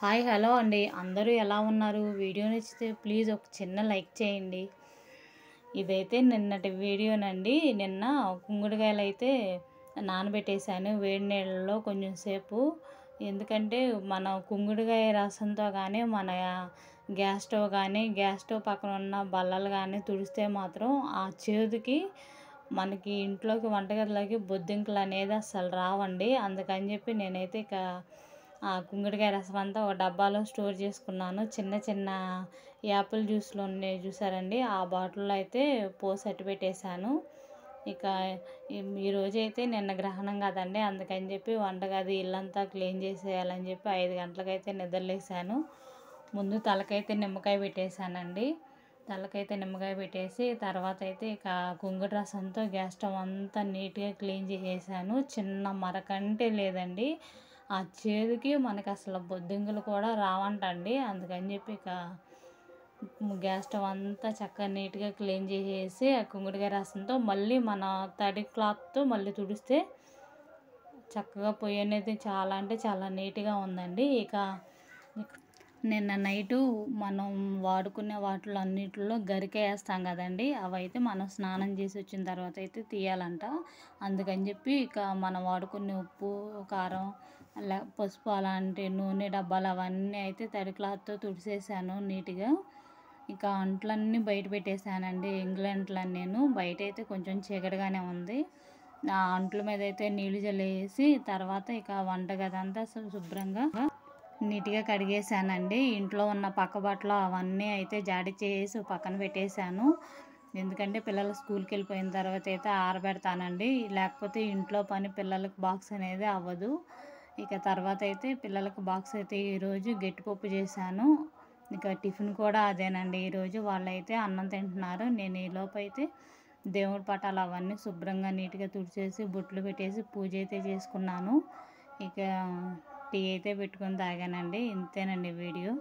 Hi hello అండి. అందరూ ఎలా ఉన్నారు? వీడియో నచ్చితే ప్లీజ్ ఒక చిన్న లైక్ చేయండి. ఇదైతే నిన్నటి వీడియోనండి. నిన్న కుంకుడుకాయలైతే నానబెట్టేసాను వేడి నీళ్ళలో కొంచెం సేపు. ఎందుకంటే మన కుంకుడుకాయ రసంతో కానీ, మన గ్యాస్ స్టవ్ కానీ, గ్యాస్ స్టవ్ పక్కన ఉన్న బల్లలు కానీ తుడిస్తే మాత్రం ఆ చేదుకి మనకి ఇంట్లోకి వంటగదిలోకి బొద్దింకలు అనేది అస్సలు రావండి. అందుకని చెప్పి నేనైతే ఇక ఆ కుంకుడుకాయ రసం అంతా ఒక డబ్బాలో స్టోర్ చేసుకున్నాను. చిన్న చిన్న యాపిల్ జ్యూస్లో ఉన్నాయి చూసారండి, ఆ బాటిల్లో అయితే పోసి అట్టి పెట్టేశాను. ఇక ఈరోజైతే నిన్న గ్రహణం కదండి, అందుకని చెప్పి వంటగది ఇల్లంతా క్లీన్ చేసేయాలని చెప్పి 5 గంటలకైతే నిద్రలేసాను. ముందు తలకైతే నిమ్మకాయ పెట్టేశానండి. తలకైతే నిమ్మకాయ పెట్టేసి తర్వాత అయితే ఇక కుంకుడు రసంతో గ్యాస్ స్టవ్ అంతా నీట్గా క్లీన్ చేసేసాను. చిన్న మరకంటే లేదండి. ఆ చేదుకి మనకి అసలు బొద్దింకలు కూడా రావంటండి. అందుకని చెప్పి ఇక గ్యాస్ స్టవ్ అంతా చక్కగా నీట్గా క్లీన్ చేసేసి ఆ కుంకుడుకాయ రసంతో మళ్ళీ మన తడి క్లాత్తో మళ్ళీ తుడిస్తే చక్కగా పొయ్యి అనేది చాలా అంటే చాలా నీట్గా ఉందండి. ఇక నిన్న నైటు మనం వాడుకునే వాటిలో అన్నిటిలో గరిక వేస్తాం కదండి, అవైతే మనం స్నానం చేసి వచ్చిన తర్వాత అయితే తీయాలంట. అందుకని చెప్పి ఇక మనం వాడుకునే ఉప్పు, కారం, పసుపు అలాంటి నూనె డబ్బాలు అవన్నీ అయితే తడి క్లాత్తో తుడిసేసాను నీట్గా. ఇక అంట్లన్నీ బయట పెట్టేశానండి. ఇంగ్లంట్లన్నీ నేను బయట అయితే కొంచెం చీకటిగానే ఉంది. ఆ అంట్ల మీద అయితే నీళ్లు జల్లేసి తర్వాత ఇక వంటగది అంతా శుభ్రంగా నీట్గా కడిగేసానండి. ఇంట్లో ఉన్న పక్క బట్టలు అవన్నీ అయితే జాడి చేసి పక్కన పెట్టేశాను. ఎందుకంటే పిల్లలు స్కూల్కి వెళ్ళిపోయిన తర్వాత అయితే ఆరబెడతానండి. లేకపోతే ఇంట్లో పని పిల్లలకు బాక్స్ అనేది అవ్వదు. ఇక తర్వాత అయితే పిల్లలకు బాక్స్ అయితే ఈరోజు గట్టిపప్పు చేశాను. ఇక టిఫిన్ కూడా అదేనండి. ఈరోజు వాళ్ళైతే అన్నం తింటున్నారు. నేను ఈలోపు అయితే దేవుడి పటాలు అవన్నీ శుభ్రంగా నీట్గా తుడిచేసి బొట్లు పెట్టేసి పూజ అయితే చేసుకున్నాను. ఇక టీ అయితే పెట్టుకొని తాగానండి. ఇంతేనండి వీడియో.